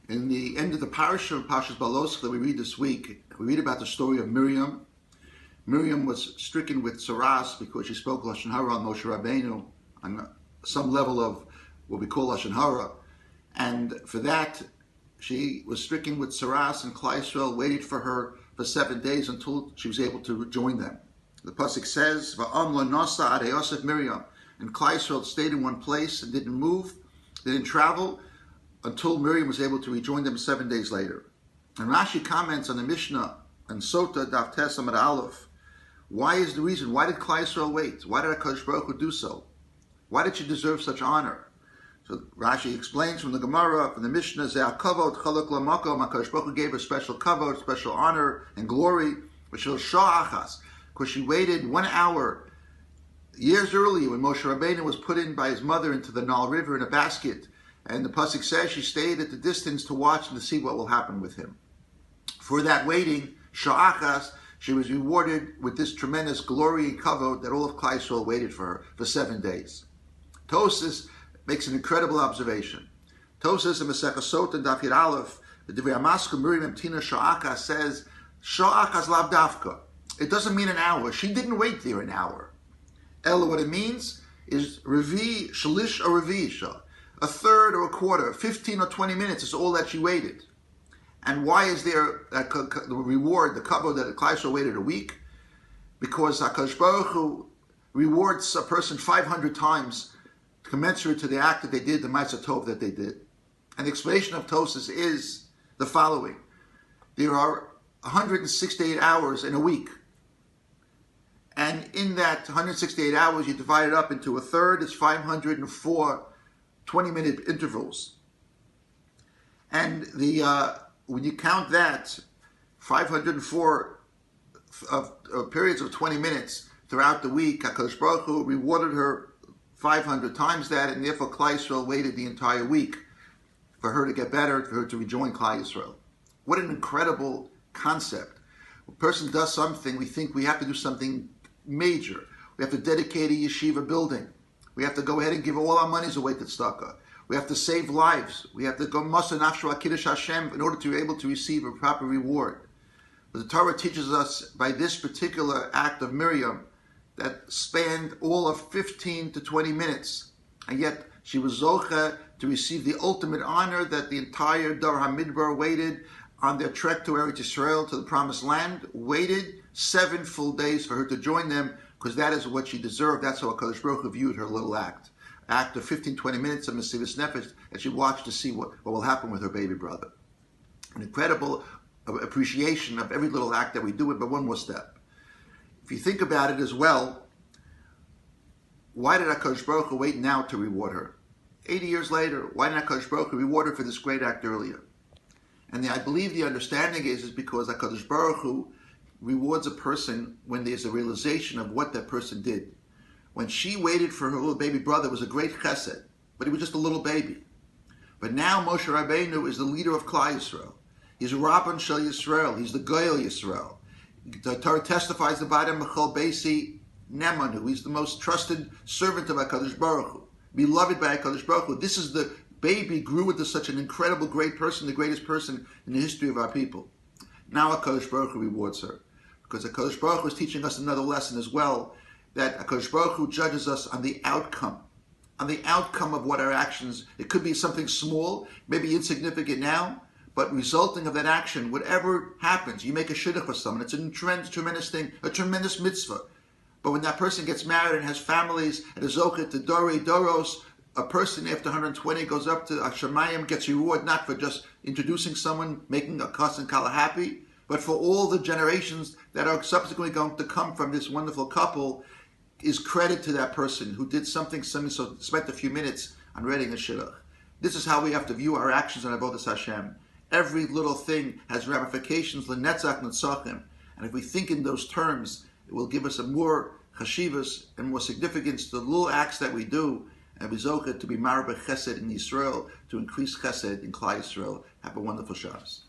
In the end of the parasha of Parshas Baloscha that we read this week, we read about the story of Miriam. Miriam was stricken with saras because she spoke Lashon Hara on Moshe Rabbeinu on some level of what we call Lashon Hara. And for that, she was stricken with saras, and Klal Yisrael waited for her for 7 days until she was able to join them. The pasuk says, "Va'am lo nasa ad Yosef Miriam," and Klal Yisrael stayed in one place and didn't move, they didn't travel until Miriam was able to rejoin them 7 days later. And Rashi comments on the Mishnah and Sota Daf Tes Amud Aleph. Why is the reason? Why did Klal Yisrael wait? Why did HaKadosh Baruch Hu do so? Why did she deserve such honor? So Rashi explains from the Gemara, from the Mishnah, Ze'ah kavod chaluk lamakom. HaKadosh Baruch Hu gave her special kavod, special honor and glory, which was sha'achas, because she waited 1 hour years earlier when Moshe Rabbeinu was put in by his mother into the Nile River in a basket. And the pasuk says she stayed at the distance to watch and to see what will happen with him. For that waiting, sha'achas, she was rewarded with this tremendous glory and kavod that all of Klal Yisrael waited for her for 7 days. Tosas makes an incredible observation. Tosas in Masechah Sota and Daf Yud Aleph, the Divrei Hamaskil Miriam Tina sha'achas says, sha'achas lav dafka. It doesn't mean an hour. She didn't wait there an hour. Ella, what it means is revi, shalish or revi, a third or a quarter, 15 or 20 minutes is all that she waited. And why is there the reward, the kavod that Klal Yisrael waited a week? Because HaKadosh Baruch Hu rewards a person 500 times commensurate to the act that they did, the Ma'aseh Tov that they did. And the explanation of Tosas is the following. There are 168 hours in a week. And in that 168 hours, you divide it up into a third, it's 504 20-minute intervals. And when you count that, 504 periods of 20 minutes throughout the week, HaKadosh Baruch Hu rewarded her 500 times that, and therefore Klal Yisrael waited the entire week for her to get better, for her to rejoin Klal Yisrael. What an incredible concept. When a person does something, we think we have to do something major. We have to dedicate a yeshiva building. We have to go ahead and give all our monies away to tzedakah. We have to save lives. We have to go masa nafshu kiddush Hashem in order to be able to receive a proper reward. But the Torah teaches us by this particular act of Miriam that spanned all of 15 to 20 minutes. And yet she was zocheh to receive the ultimate honor that the entire Dar HaMidbar waited on their trek to Eretz Yisrael, to the Promised Land, waited 7 full days for her to join them, because that is what she deserved. That's how HaKadosh Baruch Hu viewed her little act of 15, 20 minutes of Mesivus Nefesh, that she watched to see what will happen with her baby brother. An incredible appreciation of every little act that we do, but one more step. If you think about it as well, why did HaKadosh Baruch Hu wait now to reward her? 80 years later, why didn't HaKadosh Baruch Hu reward her for this great act earlier? And I believe the understanding is because HaKadosh Baruch Hu rewards a person when there's a realization of what that person did. When she waited for her little baby brother, it was a great chesed, but he was just a little baby. But now Moshe Rabbeinu is the leader of Klal Yisrael. He's Rabban Shel Yisrael. He's the Goyel Yisrael. The Torah testifies about him, Mechal Beisi Nemanu. He's the most trusted servant of HaKadosh Baruch Hu, beloved by HaKadosh Baruch Hu. This is the baby grew into such an incredible, great person, the greatest person in the history of our people. Now HaKadosh Baruch Hu rewards her, because HaKadosh Baruch Hu is teaching us another lesson as well, that HaKadosh Baruch Hu judges us on the outcome of what our actions. It could be something small, maybe insignificant now, but resulting of that action, whatever happens, you make a shidduch for someone, it's a tremendous thing, a tremendous mitzvah. But when that person gets married and has families, and is zocheh to Dorei Doros, a person after 120 goes up to Hashemayim, gets reward not for just introducing someone, making a kas and kala happy, but for all the generations that are subsequently going to come from this wonderful couple, is credit to that person who did something so spent a few minutes on reading a shidduch. This is how we have to view our actions on Avodas Hashem. Every little thing has ramifications, l'netzach netzachim. And if we think in those terms, it will give us a more chashivas and more significance to the little acts that we do, and we zocheh to be marabeh chesed in Yisrael, to increase chesed in Klal Yisrael. Have a wonderful Shabbos.